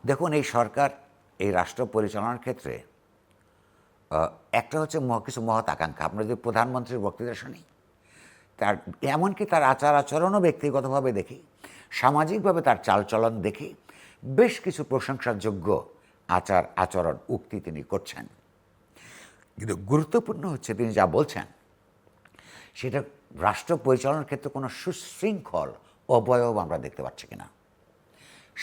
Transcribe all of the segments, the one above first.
দেখুন, এই সরকার এই রাষ্ট্র পরিচালনার ক্ষেত্রে একটা হচ্ছে কিছু মহৎ আকাঙ্ক্ষা। আমরা যদি প্রধানমন্ত্রীর বক্তৃতা শুনি, তার এমনকি তার আচার আচরণও ব্যক্তিগতভাবে দেখি, সামাজিকভাবে তার চালচলন দেখি, বেশ কিছু প্রশংসাযোগ্য আচার আচরণ উক্তি তিনি করছেন। কিন্তু গুরুত্বপূর্ণ হচ্ছে তিনি যা বলছেন সেটা রাষ্ট্র পরিচালনার ক্ষেত্রে কোনো সুশৃঙ্খল অবয়ব আমরা দেখতে পাচ্ছি কিনা,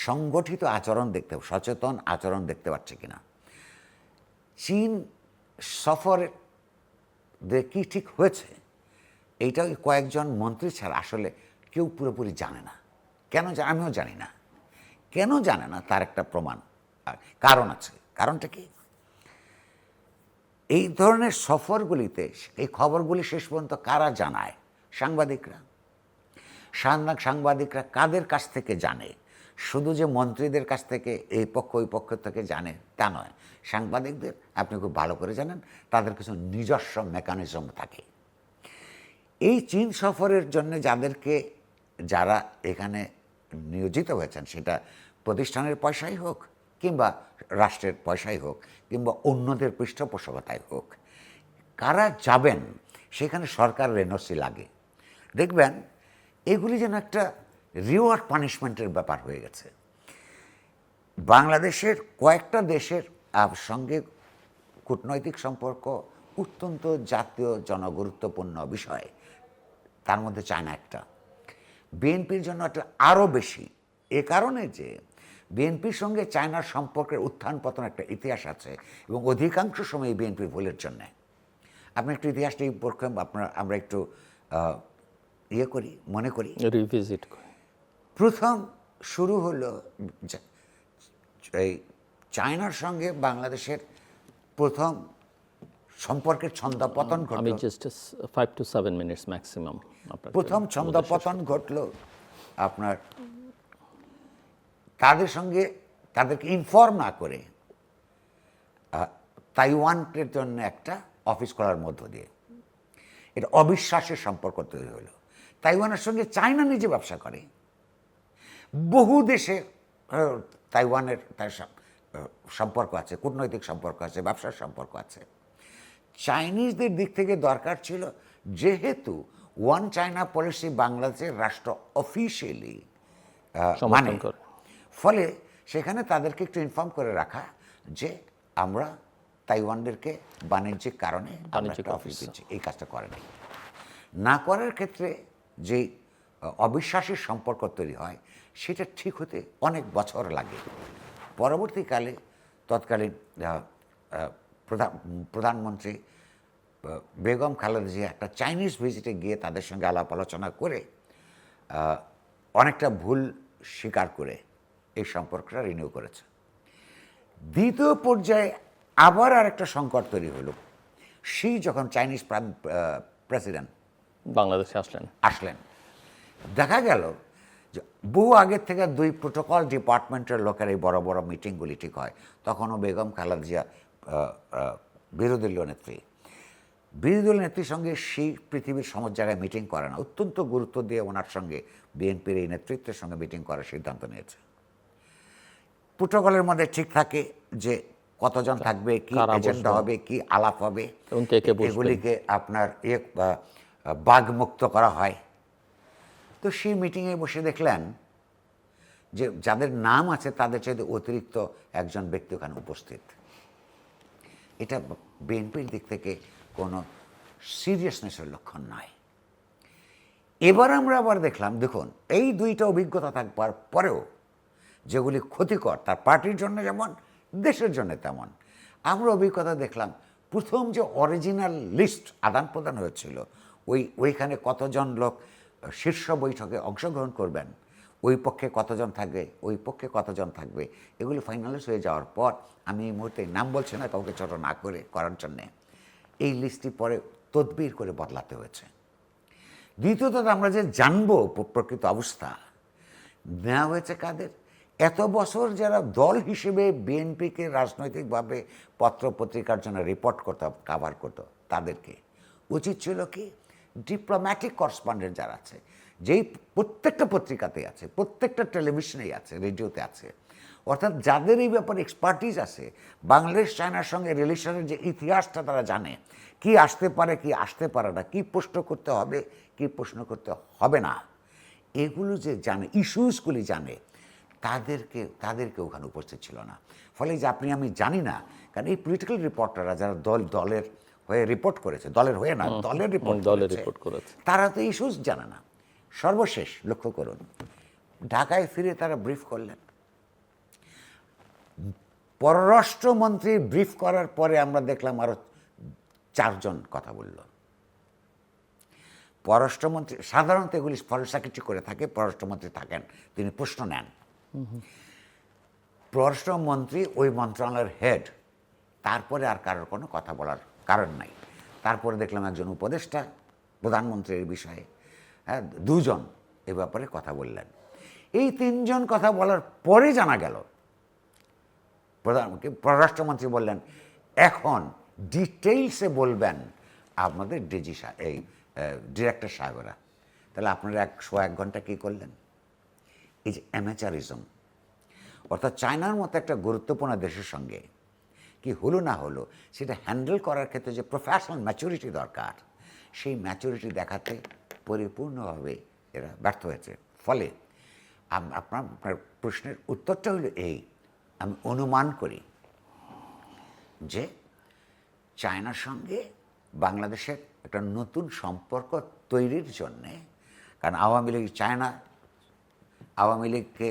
সংগঠিত আচরণ সচেতন আচরণ দেখতে পাচ্ছি কিনা। চীন সফরে কি ঠিক হয়েছে এইটা ওই কয়েকজন মন্ত্রী ছাড়া আসলে কেউ পুরোপুরি জানে না। কেন আমিও জানি না, কেন জানে না তার একটা প্রমাণ কারণ আছে। কারণটা কি? এই ধরনের সফরগুলিতে এই খবরগুলি শেষ পর্যন্ত কারা জানায়? সাংবাদিকরা। সাংবাদিকরা কাদের কাছ থেকে জানে? শুধু যে মন্ত্রীদের কাছ থেকে এই পক্ষ ওই পক্ষ থেকে জানে তা নয়। সাংবাদিকদের আপনি খুব ভালো করে জানেন তাদের কিছু নিজস্ব মেকানিজম থাকে। এই চীন সফরের জন্য যারা এখানে নিয়োজিত হয়েছেন, সেটা প্রতিষ্ঠানের পয়সাই হোক কিংবা রাষ্ট্রের পয়সাই হোক কিংবা অন্যদের পৃষ্ঠপোষকতায় হোক, কারা যাবেন সেখানে সরকারের এনওসি লাগে। দেখবেন এগুলি যেন একটা রিওয়ার্ড পানিশমেন্টের ব্যাপার হয়ে গেছে। বাংলাদেশের কয়েকটা দেশের সঙ্গে কূটনৈতিক সম্পর্ক অত্যন্ত জাতীয় জনগুরুত্বপূর্ণ বিষয়, তার মধ্যে চায়না একটা। বিএনপির জন্য একটা আরও বেশি, এ কারণে যে বিএনপির সঙ্গে চায়নার সম্পর্কের উত্থান পতন একটা ইতিহাস আছে এবং অধিকাংশ সময় বিএনপির ভুলের জন্যে। আপনি একটু ইতিহাসটা আমরা একটু মনে করি, রিভিজিট করি। প্রথম শুরু হলো এই চায়নার সঙ্গে বাংলাদেশের প্রথম সম্পর্কের ছন্দপতন ঘটল। আমি জাস্ট 5 to 7 মিনিটস ম্যাক্সিমাম। প্রথম ছন্দপতন ঘটল আপনার তাদেরকে ইনফর্ম না করে তাইওয়ানের জন্য একটা অফিস করার মধ্য দিয়ে এটা অবিশ্বাসের সম্পর্ক তৈরি হলো। তাইওয়ানের সঙ্গে চায়না নিজে ব্যবসা করে, বহু দেশে তাইওয়ানের তার সম্পর্ক আছে, কূটনৈতিক সম্পর্ক আছে, ব্যবসার সম্পর্ক আছে। চাইনিজদের দিক থেকে দরকার ছিল, যেহেতু ওয়ান চায়না পলিসি বাংলাদেশের রাষ্ট্র অফিসিয়ালি মানে, ফলে সেখানে তাদেরকে একটু ইনফর্ম করে রাখা যে আমরা তাইওয়ানদেরকে বাণিজ্যিক কারণে একটা অফিস দিচ্ছি। এই কাজটা করে নাই। না করার ক্ষেত্রে যে অবিশ্বাসের সম্পর্ক তৈরি হয় সেটা ঠিক হতে অনেক বছর লাগে। পরবর্তীকালে তৎকালীন প্রধানমন্ত্রী বেগম খালেদা জিয়া একটা চাইনিজ ভিজিটে গিয়ে তাদের সঙ্গে আলাপ আলোচনা করে অনেকটা ভুল স্বীকার করে এই সম্পর্কটা রিনিউ করেছে। দ্বিতীয় পর্যায়ে আবার আরেকটা সংকট তৈরি হলো। যখন চাইনিজ প্রেসিডেন্ট বাংলাদেশে আসলেন, দেখা গেল যে বহু আগের থেকে দুই প্রোটোকল ডিপার্টমেন্টের লোকের এই বড় বড় মিটিংগুলি ঠিক হয়। তখনও বেগম খালেদা জিয়া বিরোধী দলীয় নেত্রীর সঙ্গে পৃথিবীর সমস্ত জায়গায় মিটিং করে না, অত্যন্ত গুরুত্ব দিয়ে ওনার সঙ্গে বিএনপির এই নেতৃত্বের সঙ্গে মিটিং করার সিদ্ধান্ত নিয়েছে। প্রোটোকলের মধ্যে ঠিক থাকে যে কতজন থাকবে, কি এজেন্ডা হবে, কি আলাপ হবে, এগুলিকে আপনার বাগমুক্ত করা হয়। তো সেই মিটিংয়ে বসে দেখলেন যে যাদের নাম আছে তাদের চাইতে অতিরিক্ত একজন ব্যক্তি ওখানে উপস্থিত। এটা বিএনপির দিক থেকে কোনো সিরিয়াসনেসের লক্ষণ নয়। এবার আমরা আবার দেখুন এই দুইটা অভিজ্ঞতা থাকবার পরেও যেগুলি ক্ষতিকর, তার পার্টির জন্য যেমন দেশের জন্য তেমন, আমরা অভিজ্ঞতা দেখলাম। প্রথম যে অরিজিনাল লিস্ট আদান প্রদান হয়েছিল, ওইখানে কতজন লোক শীর্ষ বৈঠকে অংশগ্রহণ করবেন, ওই পক্ষে কতজন থাকবে, ওই পক্ষে কতজন থাকবে, এগুলি ফাইনালাইজ হয়ে যাওয়ার পর, আমি এই মুহূর্তে নাম বলছি না কাউকে ছোট না করার জন্যে, এই লিস্টটি পরে তদবির করে বদলাতে হয়েছে। দ্বিতীয়ত আমরা যে জানবো প্রকৃত অবস্থা, নেওয়া হয়েছে কাদের? এত বছর যারা দল হিসেবে বিএনপিকে রাজনৈতিকভাবে পত্রপত্রিকার জন্য রিপোর্ট করতো, কাভার করতো, তাদেরকে উচিত ছিল কি ডিপ্লোম্যাটিক করেসপন্ডেন্ট যারা আছে, যেই প্রত্যেকটা পত্রিকাতে আছে, প্রত্যেকটা টেলিভিশনেই আছে, রেডিওতে আছে, অর্থাৎ যাদের এই ব্যাপারে এক্সপার্টিস আছে, বাংলাদেশ চায়নার সঙ্গে রিলেশনের যে ইতিহাসটা তারা জানে, কি আসতে পারে কি আসতে পারে না, কি প্রশ্ন করতে হবে কি প্রশ্ন করতে হবে না, এগুলো যে জানে, ইস্যুসগুলি জানে, তাদেরকে ওখানে উপস্থিত ছিল না। ফলে যে আপনি আমি জানি না, কারণ এই পলিটিক্যাল রিপোর্টাররা যারা দলের হয়ে রিপোর্ট করেছে, দলের হয়ে না দলের রিপোর্ট করেছে, তারা তো ইস্যুস জানে না। সর্বশেষ লক্ষ্য করুন, ঢাকায় ফিরে তারা ব্রিফ করলেন। পররাষ্ট্রমন্ত্রী ব্রিফ করার পরে আমরা দেখলাম আরো 4 জন কথা বলল। পররাষ্ট্রমন্ত্রী সাধারণত এগুলি ফরেন সেক্রেটারি করে থাকে, পররাষ্ট্রমন্ত্রী থাকেন, তিনি প্রশ্ন নেন। পররাষ্ট্রমন্ত্রী ওই মন্ত্রণালয়ের হেড, তারপরে আর কারোর কোনো কথা বলার কারণ নাই। তারপরে দেখলাম একজন উপদেষ্টা প্রধানমন্ত্রীর বিষয়ে, 2 জন এ ব্যাপারে কথা বললেন। এই 3 জন কথা বলার পরে জানা গেল, পররাষ্ট্রমন্ত্রী বললেন এখন ডিটেইলসে বলবেন আপনাদের ডিজি এই ডিরেক্টর সাহেবরা। তাহলে আপনারা 1 ঘন্টা কী করলেন? এই যে অ্যামেচারিজম, অর্থাৎ চায়নার মতো একটা গুরুত্বপূর্ণ দেশের সঙ্গে কি হলো না হলো সেটা হ্যান্ডেল করার ক্ষেত্রে যে প্রফেশনাল ম্যাচুরিটি দরকার, সেই ম্যাচুরিটি দেখাতে পরিপূর্ণভাবে এরা ব্যর্থ হয়েছে। ফলে আপনার প্রশ্নের উত্তরটা হলো এই, আমি অনুমান করি যে চায়নার সঙ্গে বাংলাদেশের একটা নতুন সম্পর্ক তৈরির জন্যে, কারণ আওয়ামী লীগকে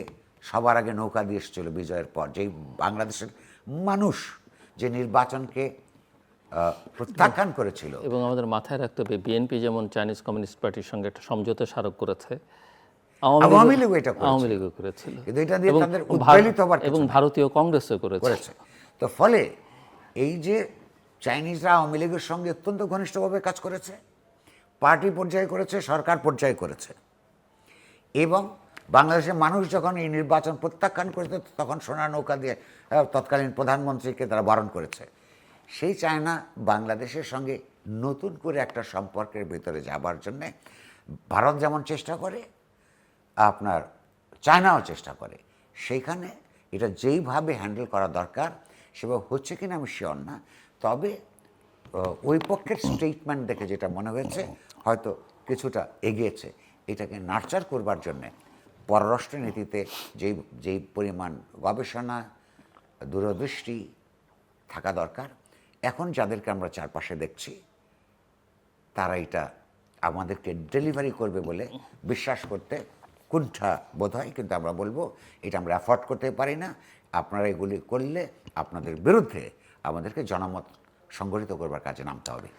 সবার আগে নৌকা দিয়ে এসেছিল বিজয়ের পর, যেই বাংলাদেশের মানুষ যে নির্বাচনকে প্রত্যাখ্যান করেছিল। এবং আমাদের মাথায় রাখতে হবে বিএনপি যেমন চাইনিজ কমিউনিস্ট পার্টির সঙ্গে একটা সমঝোতা স্মারক করেছে, আওয়ামী লীগ এটা করেছিল, কিন্তু এটা দিয়ে তাদের উদ্বেলিত হবার এবং ভারতীয় কংগ্রেসও করেছে। তো ফলে এই যে চাইনিজরা আওয়ামী লীগের সঙ্গে অত্যন্ত ঘনিষ্ঠভাবে কাজ করেছে, পার্টি পর্যায়ে করেছে, সরকার পর্যায়ে করেছে, এবং বাংলাদেশের মানুষ যখন এই নির্বাচন প্রত্যাখ্যান করেছে তখন সোনার নৌকা দিয়ে তৎকালীন প্রধানমন্ত্রীকে তারা বারণ করেছে। সেই চায়না বাংলাদেশের সঙ্গে নতুন করে একটা সম্পর্কের ভেতরে যাবার জন্যে ভারত যেমন চেষ্টা করে, আপনার চায়নাও চেষ্টা করে। সেইখানে এটা যেইভাবে হ্যান্ডেল করা দরকার সেভাবে হচ্ছে কিনা আমি শিওর না, তবে ওই পক্ষের স্টেটমেন্ট দেখে যেটা মনে হয়েছে হয়তো কিছুটা এগিয়েছে। এটাকে নার্চার করবার জন্যে পররাষ্ট্র নীতিতে যেই পরিমাণ গবেষণা, দূরদৃষ্টি থাকা দরকার, এখন যাদেরকে আমরা চারপাশে দেখছি তারা এটা আমাদেরকে ডেলিভারি করবে বলে বিশ্বাস করতে কুণ্ঠা বোধ হয়। কিন্তু আমরা বলবো এটা আমরা অ্যাফোর্ড করতে পারি না, আপনারা এগুলি করলে আপনাদের বিরুদ্ধে আমাদেরকে জনমত সংগঠিত করবার কাজে নামতে হবে।